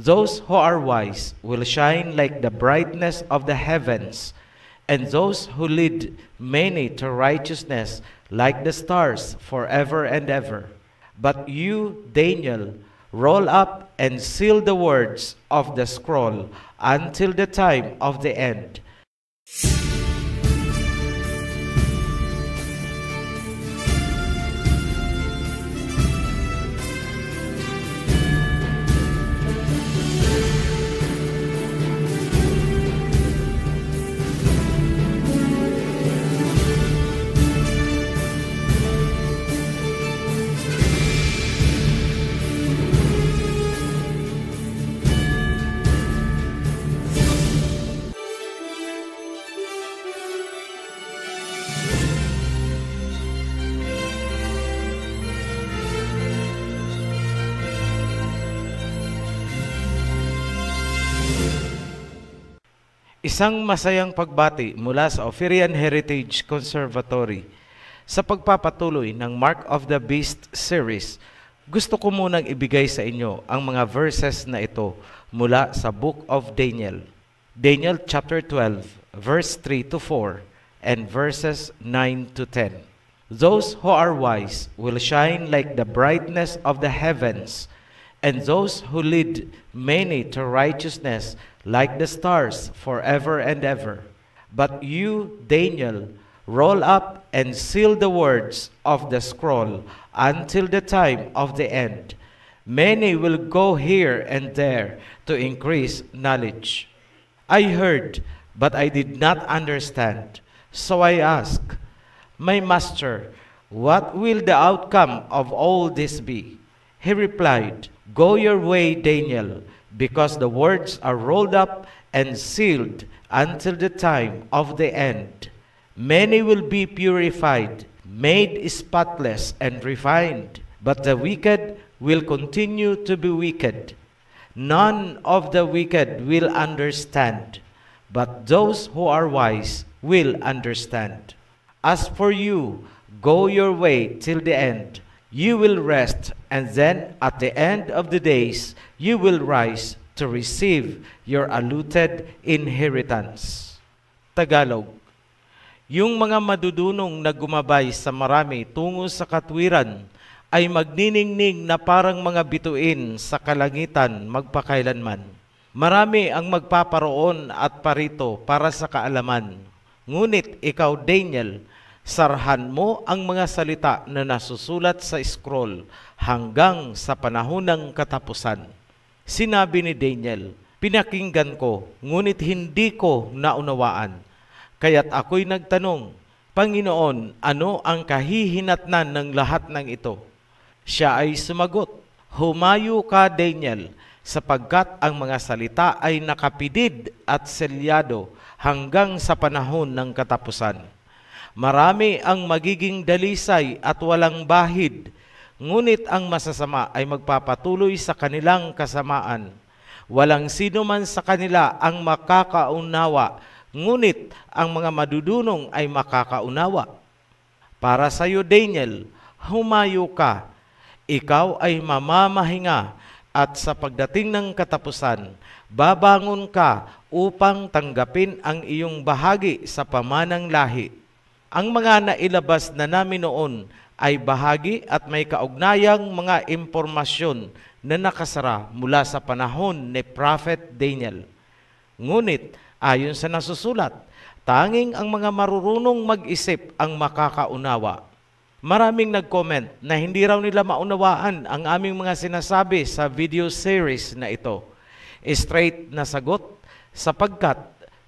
Those who are wise will shine like the brightness of the heavens, and those who lead many to righteousness like the stars forever and ever. But you, Daniel, roll up and seal the words of the scroll until the time of the end. Isang masayang pagbati mula sa Ophirian Heritage Conservatory. Sa pagpapatuloy ng Mark of the Beast series, gusto ko munang ibigay sa inyo ang mga verses na ito mula sa Book of Daniel. Daniel chapter 12, verse 3 to 4, and verses 9 to 10. Those who are wise will shine like the brightness of the heavens, and those who lead many to righteousness like the stars forever and ever. But you, Daniel, roll up and seal the words of the scroll until the time of the end. Many will go here and there to increase knowledge. I heard, but I did not understand. So I asked, my master, what will the outcome of all this be? He replied, go your way, Daniel, because the words are rolled up and sealed until the time of the end. Many will be purified, made spotless and refined, but the wicked will continue to be wicked. None of the wicked will understand, but those who are wise will understand. As for you, go your way till the end. You will rest, and then at the end of the days, you will rise to receive your allotted inheritance. Tagalog. Yung mga madudunong na gumabay sa marami tungo sa katwiran ay magniningning na parang mga bituin sa kalangitan magpakailanman. Marami ang magpaparoon at parito para sa kaalaman. Ngunit ikaw, Daniel, sarhan mo ang mga salita na nasusulat sa scroll hanggang sa panahon ng katapusan. Sinabi ni Daniel, pinakinggan ko, ngunit hindi ko naunawaan. Kaya't ako'y nagtanong, Panginoon, ano ang kahihinatnan ng lahat ng ito? Siya ay sumagot, humayo ka, Daniel, sapagkat ang mga salita ay nakapidid at selyado hanggang sa panahon ng katapusan. Marami ang magiging dalisay at walang bahid, ngunit ang masasama ay magpapatuloy sa kanilang kasamaan. Walang sino man sa kanila ang makakaunawa, ngunit ang mga madudunong ay makakaunawa. Para sa iyo, Daniel, humayo ka. Ikaw ay mamamahinga at sa pagdating ng katapusan, babangon ka upang tanggapin ang iyong bahagi sa pamanang lahi. Ang mga nailabas na namin noon ay bahagi at may kaugnayang mga impormasyon na nakasara mula sa panahon ni Prophet Daniel. Ngunit, ayon sa nasusulat, tanging ang mga marurunong mag-isip ang makakaunawa. Maraming nag-comment na hindi raw nila maunawaan ang aming mga sinasabi sa video series na ito. Straight na sagot, sapagkat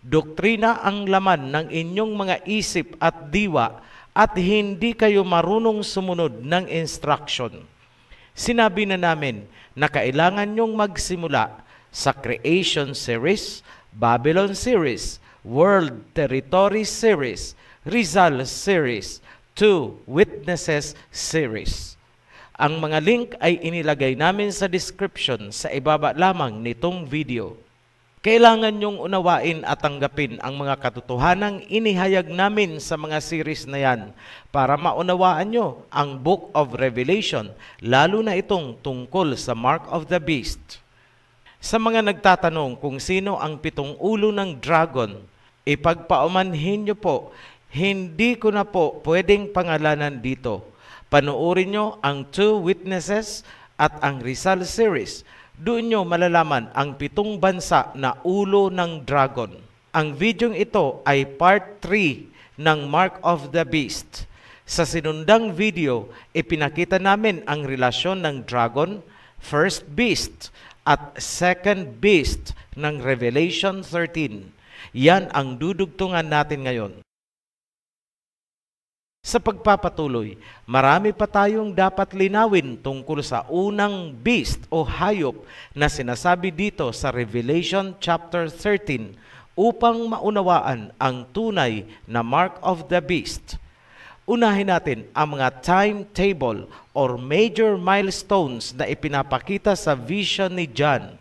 doktrina ang laman ng inyong mga isip at diwa at hindi kayo marunong sumunod ng instruction. Sinabi na namin na kailangan nyong magsimula sa Creation Series, Babylon Series, World Territory Series, Rizal Series, 2 Witnesses Series. Ang mga link ay inilagay namin sa description sa ibaba lamang nitong video. Kailangan nyong unawain at tanggapin ang mga katotohanang inihayag namin sa mga series na yan para maunawaan nyo ang Book of Revelation, lalo na itong tungkol sa Mark of the Beast. Sa mga nagtatanong kung sino ang 7 ulo ng dragon, ipagpaumanhin nyo po, hindi ko na po pwedeng pangalanan dito. Panoorin nyo ang 2 Witnesses at ang Rizal Series. Doon nyo malalaman ang 7 bansa na ulo ng dragon. Ang videong ito ay part 3 ng Mark of the Beast. Sa sinundang video, ipinakita namin ang relasyon ng dragon, first beast, at second beast ng Revelation 13. Yan ang dudugtungan natin ngayon. Sa pagpapatuloy, marami pa tayong dapat linawin tungkol sa unang beast o hayop na sinasabi dito sa Revelation chapter 13 upang maunawaan ang tunay na Mark of the Beast. Unahin natin ang mga timetable or major milestones na ipinapakita sa vision ni John.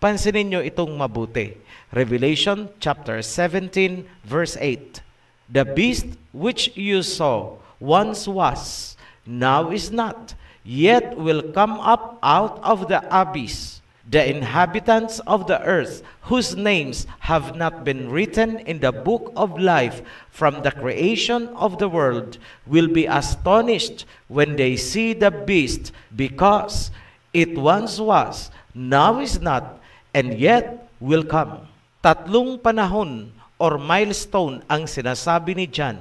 Pansinin nyo itong mabuti. Revelation chapter 17 verse 8. The beast which you saw once was, now is not, yet will come up out of the abyss. The inhabitants of the earth, whose names have not been written in the book of life from the creation of the world, will be astonished when they see the beast, because it once was, now is not, and yet will come. 3 panahon or milestone ang sinasabi ni John.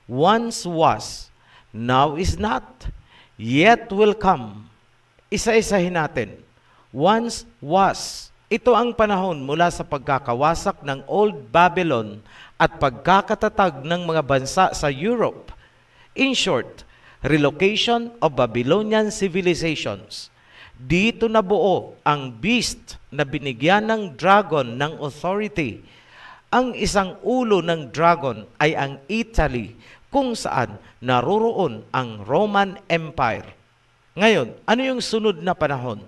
Once was, now is not, yet will come. Isa-isahin natin. Once was. Ito ang panahon mula sa pagkakawasak ng Old Babylon at pagkakatatag ng mga bansa sa Europe. In short, relocation of Babylonian civilizations. Dito nabuo ang beast na binigyan ng dragon ng authority. Ang isang ulo ng dragon ay ang Italy, kung saan naroroon ang Roman Empire. Ngayon, ano yung sunod na panahon?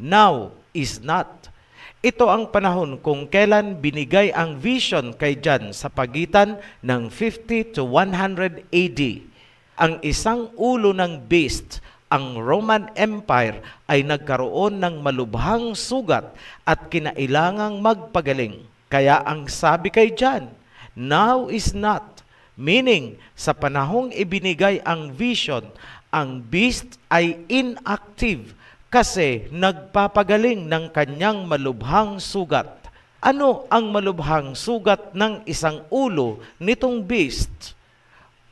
Now is not. Ito ang panahon kung kailan binigay ang vision kay John sa pagitan ng 50 to 100 AD. Ang isang ulo ng beast, ang Roman Empire, ay nagkaroon ng malubhang sugat at kinailangang magpagaling. Kaya ang sabi kay John, now is not, meaning sa panahong ibinigay ang vision, ang beast ay inactive kasi nagpapagaling ng kanyang malubhang sugat. Ano ang malubhang sugat ng isang ulo nitong beast?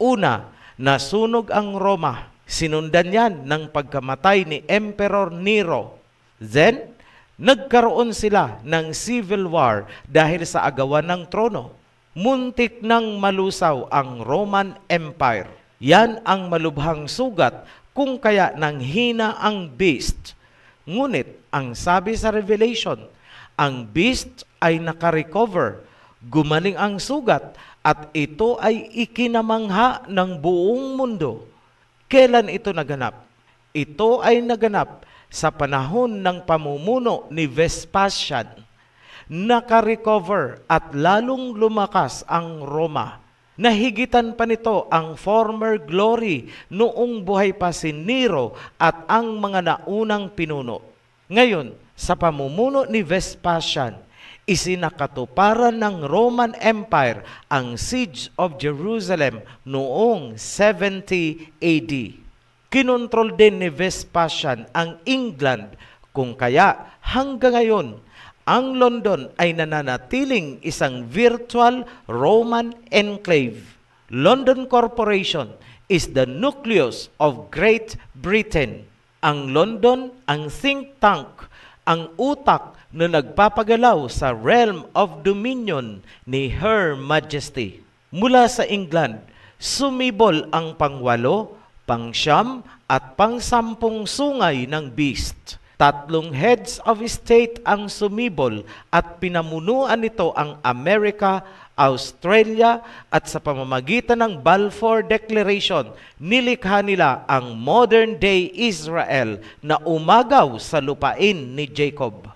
Una, nasunog ang Roma. Sinundan yan ng pagkamatay ni Emperor Nero. Then, nagkaroon sila ng civil war dahil sa agawan ng trono. Muntik nang malusaw ang Roman Empire. Yan ang malubhang sugat kung kaya nanghina ang beast. Ngunit, ang sabi sa Revelation, ang beast ay nakarecover, gumaling ang sugat, at ito ay ikinamangha ng buong mundo. Kailan ito naganap? Ito ay naganap sa panahon ng pamumuno ni Vespasian. Nakarecover at lalong lumakas ang Roma. Nahigitan pa nito ang former glory noong buhay pa si Nero at ang mga naunang pinuno. Ngayon, sa pamumuno ni Vespasian, isinakatuparan ng Roman Empire ang Siege of Jerusalem noong 70 AD. Kinontrol din ni Vespasian ang England, kung kaya hanggang ngayon, ang London ay nananatiling isang virtual Roman enclave. London Corporation is the nucleus of Great Britain. Ang London, ang think tank, ang utak na nagpapagalaw sa realm of dominion ni Her Majesty. Mula sa England, sumibol ang pang-8, pangsyam at pangsampung sungay ng beast. 3 heads of state ang sumibol at pinamunuan nito ang Amerika, Australia at sa pamamagitan ng Balfour Declaration, nilikha nila ang modern-day Israel na umagaw sa lupain ni Jacob.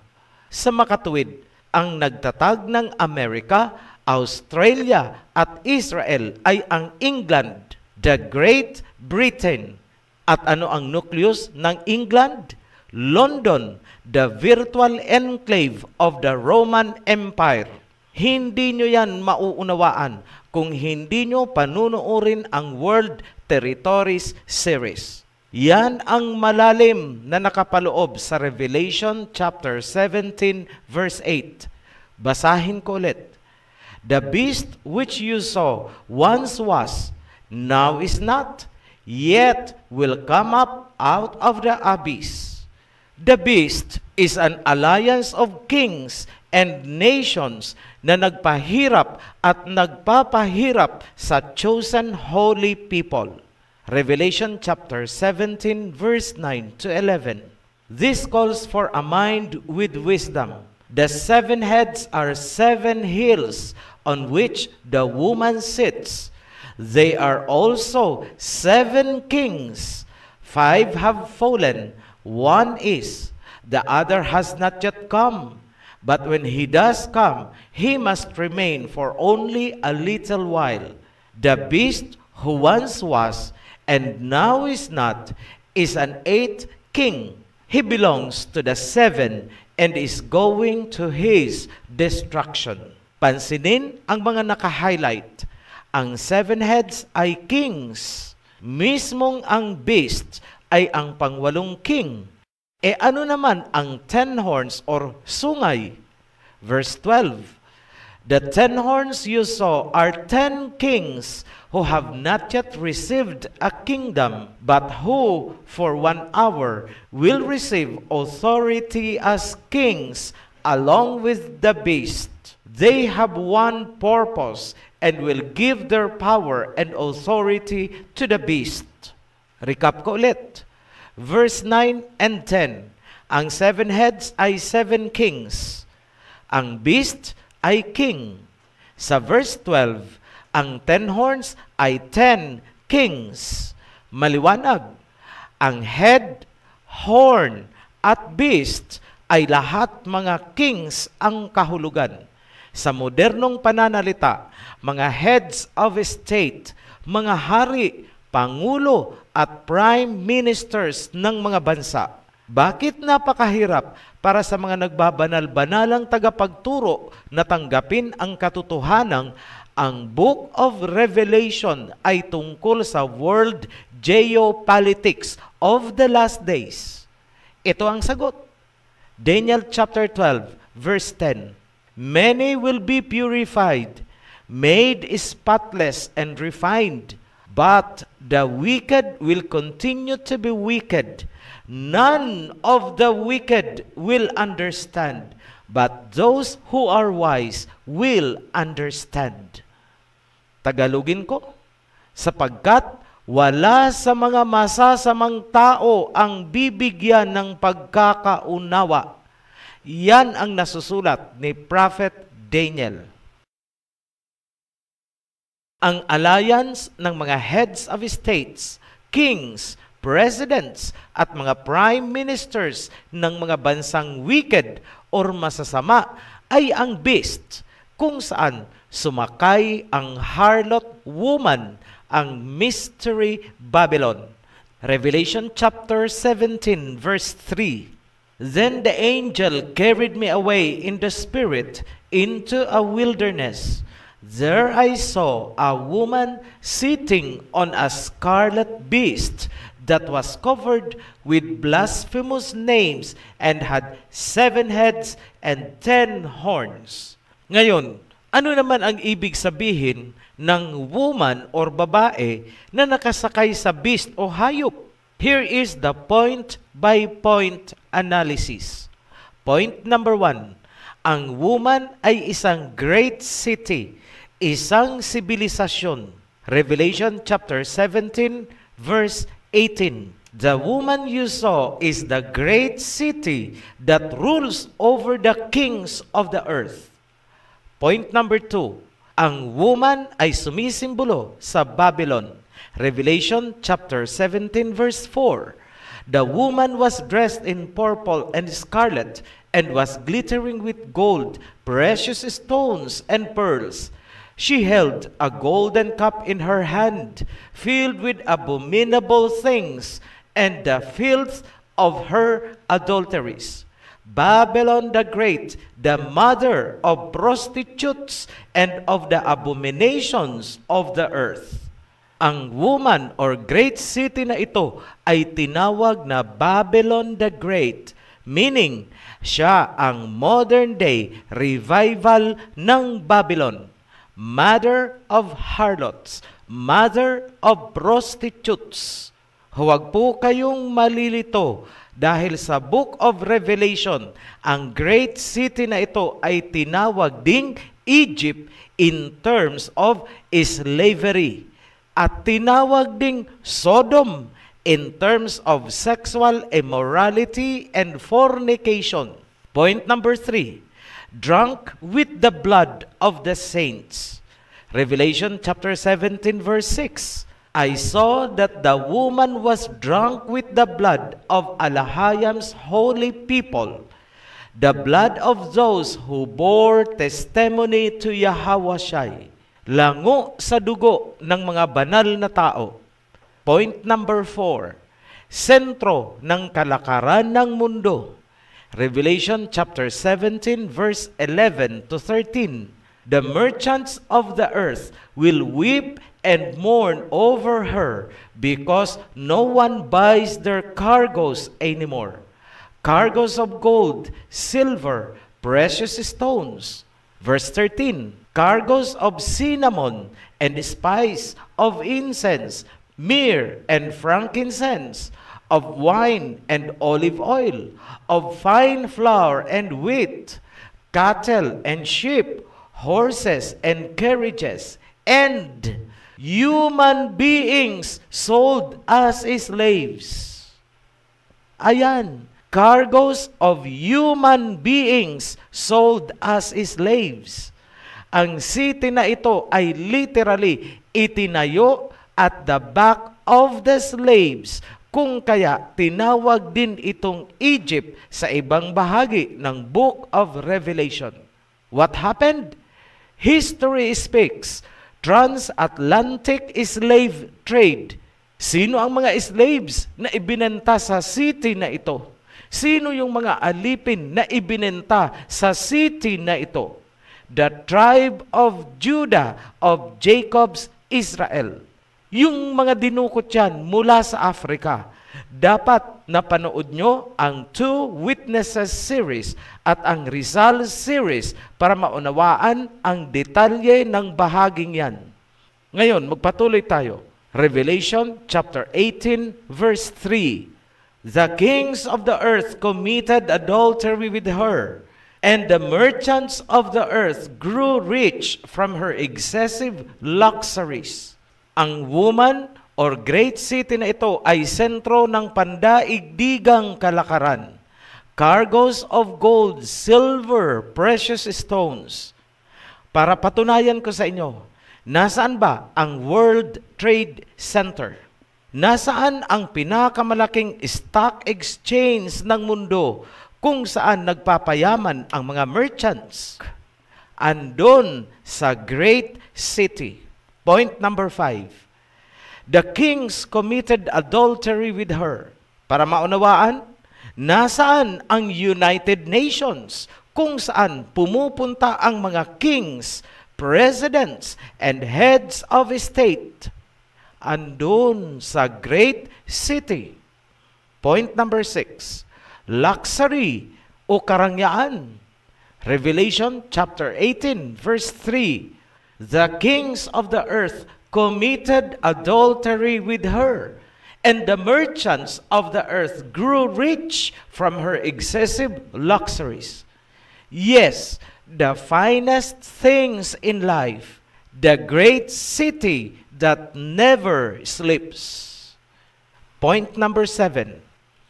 Sa makatuwid, ang nagtatag ng Amerika, Australia at Israel ay ang England, the Great Britain. At ano ang nucleus ng England? London, the virtual enclave of the Roman Empire. Hindi nyo yan mauunawaan kung hindi nyo panunuorin ang World Territories Series. Yan ang malalim na nakapaloob sa Revelation chapter 17 verse 8. Basahin ko ulit. The beast which you saw once was, now is not, yet will come up out of the abyss. The beast is an alliance of kings and nations na nagpahirap at nagpapahirap sa chosen holy people. Revelation chapter 17 verse 9 to 11. This calls for a mind with wisdom. The 7 heads are 7 hills on which the woman sits. They are also 7 kings. 5 have fallen. 1 is, the other has not yet come. But when he does come, he must remain for only a little while. The beast who once was and now is not is an 8th king. He belongs to the 7 and is going to his destruction. Pansinin ang mga naka-highlight. Ang 7 heads ay kings. Mismong ang beast ay ang pangwalong king. E ano naman ang 10 horns or sungay? Verse 12. The 10 horns you saw are 10 kings who have not yet received a kingdom, but who for 1 hour will receive authority as kings along with the beast. They have one purpose and will give their power and authority to the beast. Recap ko ulit. Verse 9 and 10. Ang 7 heads ay 7 kings. Ang beast ay king. Sa verse 12, ang 10 horns ay 10 kings. Maliwanag. Ang head, horn, at beast ay lahat mga kings ang kahulugan. Sa modernong pananalita, mga heads of state, mga hari, pangulo at prime ministers ng mga bansa. Bakit napakahirap para sa mga nagbabanal-banalang tagapagturo na tanggapin ang katotohanang ang Book of Revelation ay tungkol sa world geopolitics of the last days? Ito ang sagot. Daniel chapter 12 verse 10. Many will be purified, made spotless and refined, but the wicked will continue to be wicked. None of the wicked will understand, but those who are wise will understand. Tagalogin ko, sapagkat wala sa mga masasamang tao ang bibigyan ng pagkakaunawa. Yan ang nasusulat ni Prophet Daniel. Ang alliance ng mga heads of states, kings, presidents, at mga prime ministers ng mga bansang wicked or masasama ay ang beast, kung saan sumakay ang harlot woman, ang mystery Babylon. Revelation chapter 17 verse 3. Then the angel carried me away in the spirit into a wilderness. There I saw a woman sitting on a scarlet beast that was covered with blasphemous names and had 7 heads and 10 horns. Ngayon, ano naman ang ibig sabihin ng woman or babae na nakasakay sa beast o hayop? Here is the point-by-point analysis. Point number 1, ang woman ay isang great city, isang sibilisasyon. Revelation chapter 17 verse 18. The woman you saw is the great city that rules over the kings of the earth. Point number 2. Ang woman ay sumisimbolo sa Babylon. Revelation chapter 17 verse 4. The woman was dressed in purple and scarlet and was glittering with gold, precious stones, and pearls. She held a golden cup in her hand, filled with abominable things and the filth of her adulteries. Babylon the Great, the mother of prostitutes and of the abominations of the earth. Ang woman or great city na ito ay tinawag na Babylon the Great, meaning siya ang modern day revival ng Babylon, mother of harlots, mother of prostitutes. Huwag po kayong malilito dahil sa Book of Revelation, ang great city na ito ay tinawag ding Egypt in terms of slavery at tinawag ding Sodom in terms of sexual immorality and fornication. Point number 3, drunk with the blood of the saints. Revelation chapter 17 verse 6. I saw that the woman was drunk with the blood of Alahaym's holy people, the blood of those who bore testimony to Yahawashai. Lango sa dugo ng mga banal na tao. Point number 4, sentro ng kalakaran ng mundo. Revelation chapter 17 verse 11 to 13. The merchants of the earth will weep and mourn over her because no one buys their cargoes anymore. Cargoes of gold, silver, precious stones. Verse 13, cargoes of cinnamon and spice, of incense, myrrh and frankincense, of wine and olive oil, of fine flour and wheat, cattle and sheep, horses and carriages, and human beings sold as slaves. Ayan, cargoes of human beings sold as slaves. Ang city na ito ay literally itinayo at the back of the slaves, kung kaya tinawag din itong Egypt sa ibang bahagi ng Book of Revelation. What happened? History speaks. Transatlantic slave trade. Sino ang mga slaves na ibinenta sa city na ito? Sino yung mga alipin na ibinenta sa city na ito? The tribe of Judah of Jacob's Israel. Yung mga dinukot yan mula sa Africa. Dapat napanood nyo ang Two Witnesses series at ang Rizal series para maunawaan ang detalye ng bahaging yan. Ngayon, magpatuloy tayo. Revelation chapter 18 verse 3. The kings of the earth committed adultery with her, and the merchants of the earth grew rich from her excessive luxuries. Ang woman or great city na ito ay sentro ng pandaigdigang kalakaran. Cargoes of gold, silver, precious stones. Para patunayan ko sa inyo, nasaan ba ang World Trade Center? Nasaan ang pinakamalaking stock exchange ng mundo kung saan nagpapayaman ang mga merchants? Andon sa great city. Point number 5. The kings committed adultery with her. Para maunawaan, nasaan ang United Nations kung saan pumupunta ang mga kings, presidents, and heads of state? Andun sa great city. Point number 6. Luxury o karangyaan. Revelation chapter 18 verse 3. The kings of the earth committed adultery with her, and the merchants of the earth grew rich from her excessive luxuries. Yes, the finest things in life, the great city that never sleeps. Point number 7,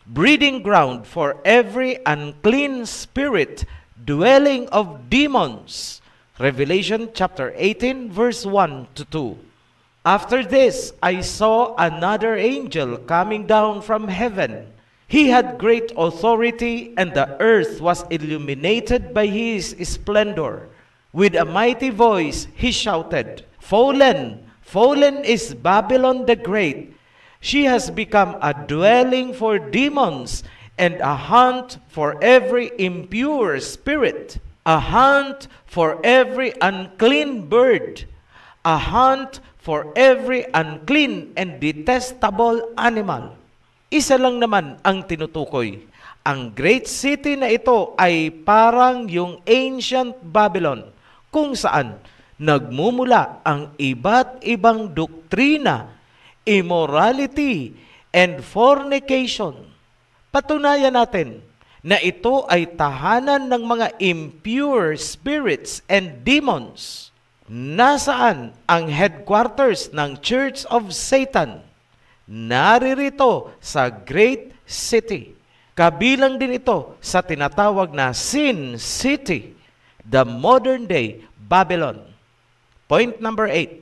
breeding ground for every unclean spirit, dwelling of demons. Revelation chapter 18, verse 1 to 2. After this, I saw another angel coming down from heaven. He had great authority, and the earth was illuminated by his splendor. With a mighty voice, he shouted, "Fallen, fallen is Babylon the Great. She has become a dwelling for demons and a haunt for every impure spirit, a haunt for every unclean bird, a haunt for every unclean and detestable animal." Isa lang naman ang tinutukoy. Ang great city na ito ay parang yung ancient Babylon, kung saan nagmumula ang iba't ibang doktrina, immorality, and fornication. Patunayan natin na ito ay tahanan ng mga impure spirits and demons. Nasaan ang headquarters ng Church of Satan? Naririto sa great city. Kabilang din ito sa tinatawag na Sin City, the modern day Babylon. Point number 8.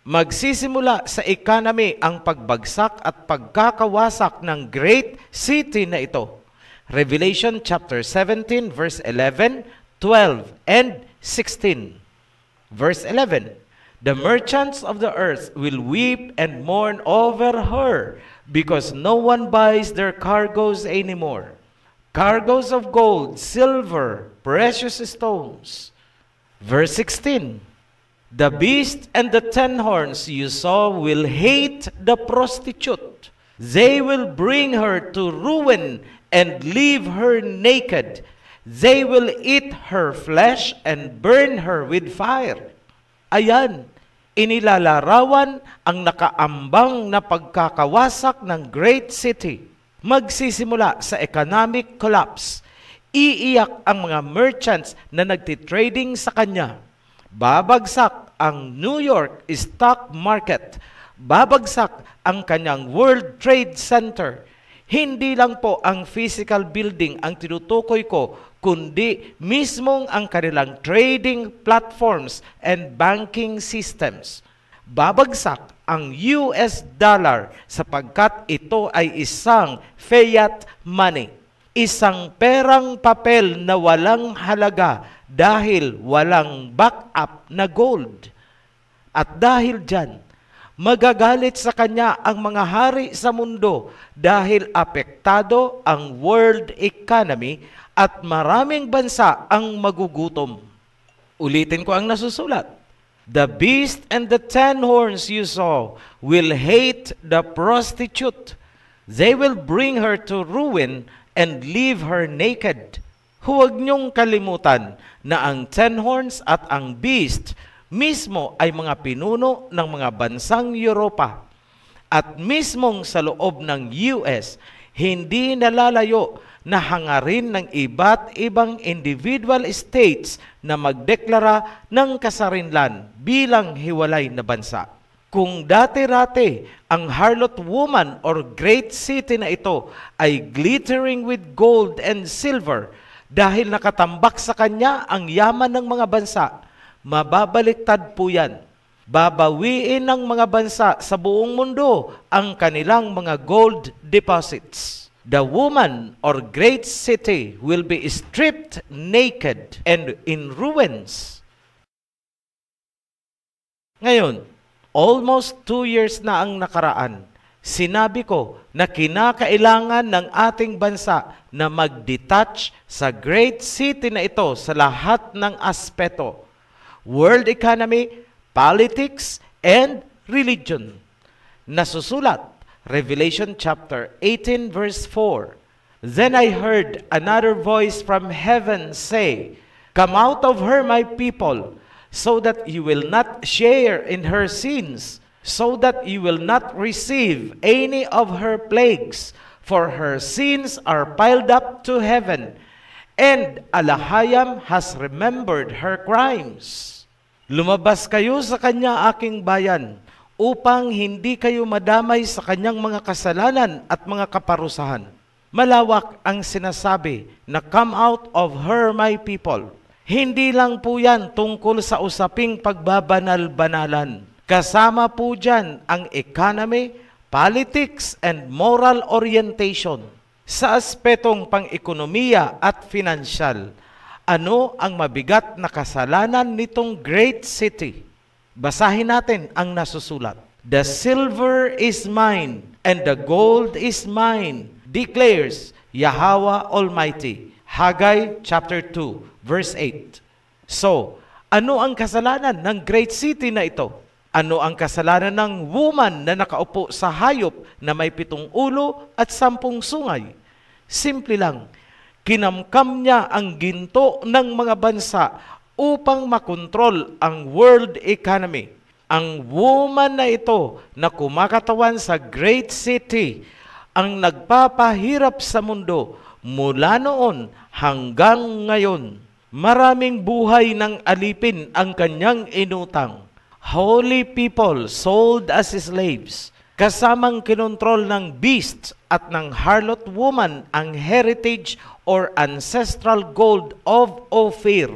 Magsisimula sa economy ang pagbagsak at pagkakawasak ng great city na ito. Revelation chapter 17 verse 11, 12, and 16. Verse 11, "The merchants of the earth will weep and mourn over her, because no one buys their cargoes anymore. Cargoes of gold, silver, precious stones." Verse 16, "The beast and the 10 horns you saw will hate the prostitute. They will bring her to ruin and leave her naked. They will eat her flesh and burn her with fire." Ayan, inilalarawan ang nakaambang na pagkakawasak ng great city. Magsisimula sa economic collapse. Iiyak ang mga merchants na nagtitrading sa kanya. Babagsak ang New York stock market. Babagsak ang kanyang World Trade Center. Hindi lang po ang physical building ang tinutukoy ko, kundi mismong ang kanilang trading platforms and banking systems. Babagsak ang US dollar sapagkat ito ay isang fiat money, isang perang papel na walang halaga dahil walang backup na gold. At dahil dyan, magagalit sa kanya ang mga hari sa mundo dahil apektado ang world economy at maraming bansa ang magugutom. Ulitin ko ang nasusulat. "The beast and the 10 horns you saw will hate the prostitute. They will bring her to ruin and leave her naked." Huwag niyong kalimutan na ang 10 horns at ang beast mismo ay mga pinuno ng mga bansang Europa. At mismong sa loob ng US, hindi nalalayo na hangarin ng iba't ibang individual states na magdeklara ng kasarinlan bilang hiwalay na bansa. Kung dati-rati ang harlot woman or great city na ito ay glittering with gold and silver dahil nakatambak sa kanya ang yaman ng mga bansa, mababaliktad po yan. Babawiin ng mga bansa sa buong mundo ang kanilang mga gold deposits. The woman or great city will be stripped naked and in ruins. Ngayon, almost 2 years na ang nakaraan. Sinabi ko na kinakailangan ng ating bansa na mag-detach sa great city na ito sa lahat ng aspeto. World economy, politics, and religion. Nasusulat, Revelation chapter 18 verse 4. "Then I heard another voice from heaven say, 'Come out of her, my people, so that you will not share in her sins, so that you will not receive any of her plagues, for her sins are piled up to heaven, and Alahayam has remembered her crimes.' Lumabas kayo sa kanya, aking bayan, upang hindi kayo madamay sa kanyang mga kasalanan at mga kaparusahan. Malawak ang sinasabi na come out of her, my people. Hindi lang po yan tungkol sa usaping pagbabanal-banalan. Kasama po dyan ang economy, politics, and moral orientation. Sa aspetong pang-ekonomiya at finansyal, ano ang mabigat na kasalanan nitong great city? Basahin natin ang nasusulat. The silver is mine and the gold is mine, declares Yahweh Almighty. Haggai chapter 2, verse 8. So, ano ang kasalanan ng great city na ito? Ano ang kasalanan ng woman na nakaupo sa hayop na may 7 ulo at 10 sungay? Simple lang, kinamkam niya ang ginto ng mga bansa upang makontrol ang world economy. Ang woman na ito na kumakatawan sa great city ang nagpapahirap sa mundo mula noon hanggang ngayon. Maraming buhay ng alipin ang kanyang inutang. Holy people sold as slaves, kasamang kinontrol ng beast at ng harlot woman ang heritage or ancestral gold of Ophir.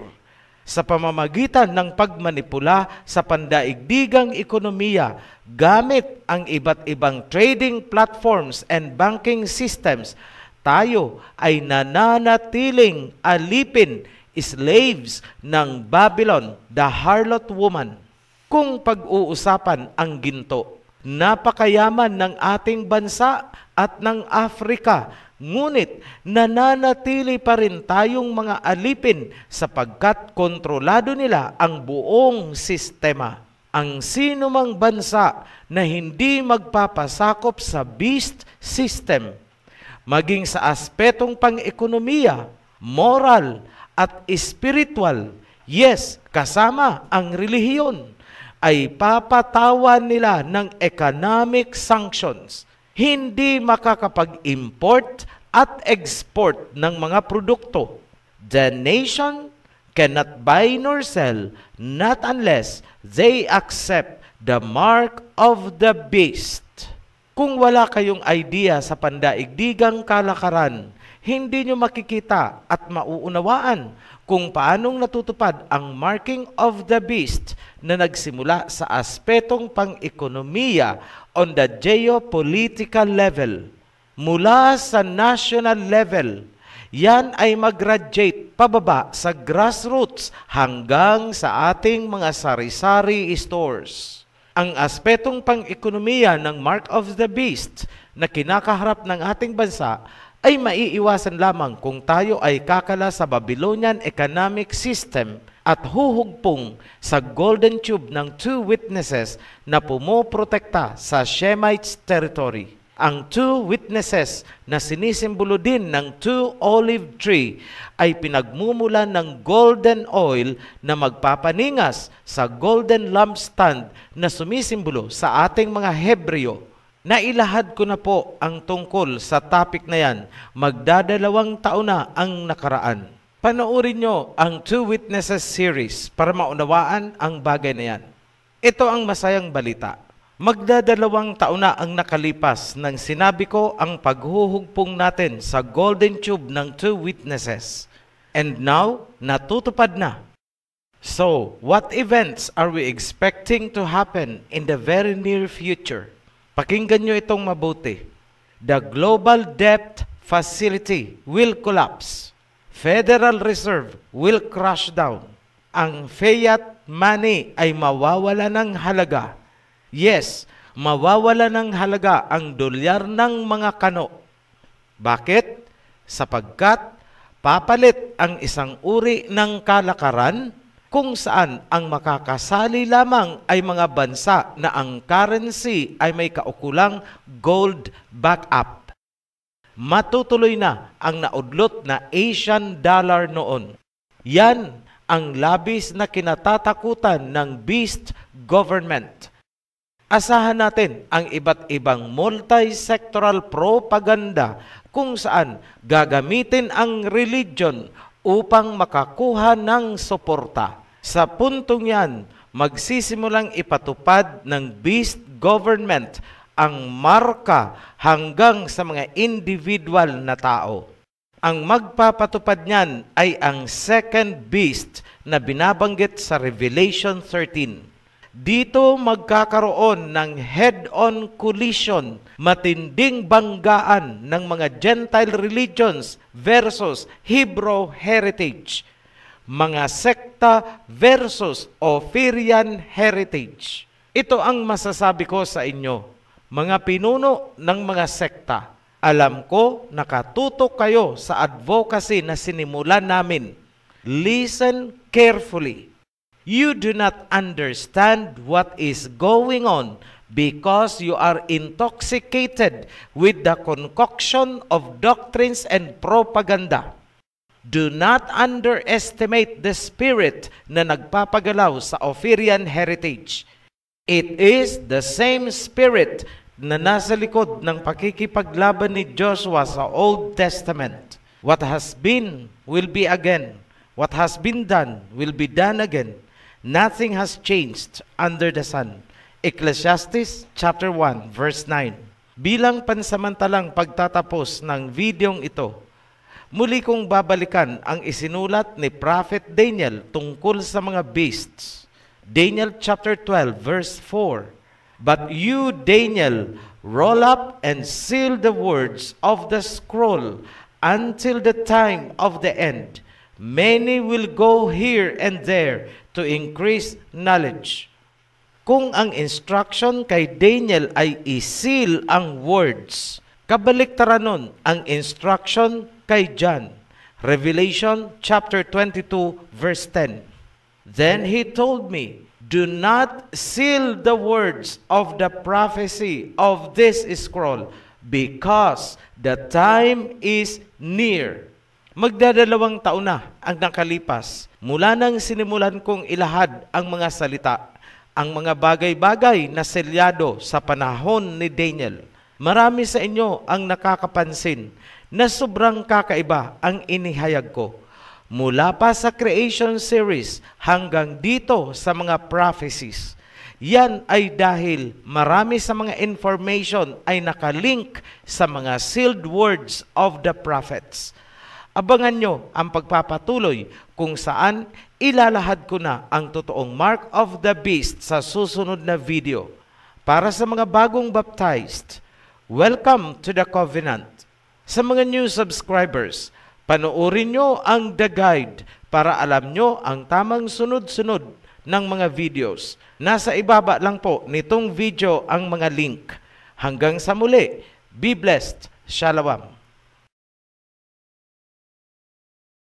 Sa pamamagitan ng pagmanipula sa pandaigdigang ekonomiya gamit ang iba't ibang trading platforms and banking systems, tayo ay nananatiling alipin, slaves ng Babylon, the harlot woman. Kung pag-uusapan ang ginto, napakayaman ng ating bansa at ng Afrika, ngunit nananatili pa rin tayong mga alipin sapagkat kontrolado nila ang buong sistema. Ang sinumang bansa na hindi magpapasakop sa beast system, maging sa aspetong pang-ekonomiya, moral at spiritual, yes, kasama ang relihiyon, ay papatawan nila ng economic sanctions. Hindi makakapag-import at export ng mga produkto. The nation cannot buy nor sell not unless they accept the mark of the beast. Kung wala kayong idea sa pandaigdigang kalakaran, hindi nyo makikita at mauunawaan kung paanong natutupad ang marking of the beast na nagsimula sa aspetong pang-ekonomiya on the geopolitical level. Mula sa national level, yan ay mag-graduate pababa sa grassroots hanggang sa ating mga sari-sari stores. Ang aspetong pang-ekonomiya ng mark of the beast na kinakaharap ng ating bansa ay maiiwasan lamang kung tayo ay kakala sa Babylonian economic system at huhugpong sa golden tube ng 2 witnesses na pumoprotekta sa Shemites territory. Ang 2 witnesses na sinisimbolo din ng 2 olive tree ay pinagmumula ng golden oil na magpapaningas sa golden lampstand na sumisimbolo sa ating mga Hebreo. Nailahad ko na po ang tungkol sa topic na yan. Magdadalawang taon na ang nakaraan. Panoorin nyo ang 2 Witnesses series para maunawaan ang bagay na yan. Ito ang masayang balita. Magdadalawang taon na ang nakalipas nang sinabi ko ang paghuhugpong natin sa golden tube ng 2 witnesses. And now, natutupad na. So, what events are we expecting to happen in the very near future? Pakinggan nyo itong mabuti. The global debt facility will collapse. Federal Reserve will crash down. Ang fiat money ay mawawala ng halaga. Yes, mawawala ng halaga ang dolyar ng mga kano. Bakit? Sapagkat papalit ang isang uri ng kalakaran kung saan ang makakasali lamang ay mga bansa na ang currency ay may kaukulang gold backup. Matutuloy na ang naudlot na Asian dollar noon. Yan ang labis na kinatatakutan ng beast government. Asahan natin ang iba't ibang multi-sectoral propaganda kung saan gagamitin ang religion upang makakuha ng suporta. Sa puntong yan, magsisimulang ipatupad ng beast government ang marka hanggang sa mga individual na tao. Ang magpapatupad niyan ay ang second beast na binabanggit sa Revelation 13. Dito magkakaroon ng head-on collision, matinding banggaan ng mga Gentile religions versus Hebrew heritage, mga sekta versus Ophirian heritage. Ito ang masasabi ko sa inyo. Mga pinuno ng mga sekta, alam ko nakatutok kayo sa advocacy na sinimulan namin. Listen carefully. You do not understand what is going on because you are intoxicated with the concoction of doctrines and propaganda. Do not underestimate the spirit na nagpapagalaw sa Ophirian heritage. It is the same spirit na nasa likod ng pakikipaglaban ni Joshua sa Old Testament. What has been will be again. What has been done will be done again. Nothing has changed under the sun. Ecclesiastes chapter 1 verse 9. Bilang pansamantalang pagtatapos ng videong ito, muli kong babalikan ang isinulat ni Prophet Daniel tungkol sa mga beasts. Daniel chapter 12 verse 4. But you, Daniel, roll up and seal the words of the scroll until the time of the end. Many will go here and there to increase knowledge. Kung ang instruction kay Daniel ay i-seal ang words, kabaliktaran nun ang instruction kay John. Revelation chapter 22 verse 10. Then he told me, do not seal the words of the prophecy of this scroll, because the time is near. Magdadalawang taon na ang nakalipas mula nang sinimulan kong ilahad ang mga salita, ang mga bagay-bagay na selyado sa panahon ni Daniel. Marami sa inyo ang nakakapansin na sobrang kakaiba ang inihayag ko. Mula pa sa creation series hanggang dito sa mga prophecies. Yan ay dahil marami sa mga information ay nakalink sa mga sealed words of the prophets. Abangan nyo ang pagpapatuloy kung saan ilalahad ko na ang totoong mark of the beast sa susunod na video. Para sa mga bagong baptized, welcome to the covenant. Sa mga new subscribers, panoorin nyo ang The Guide para alam nyo ang tamang sunod-sunod ng mga videos. Nasa ibaba lang po nitong video ang mga link. Hanggang sa muli, be blessed. Shalom.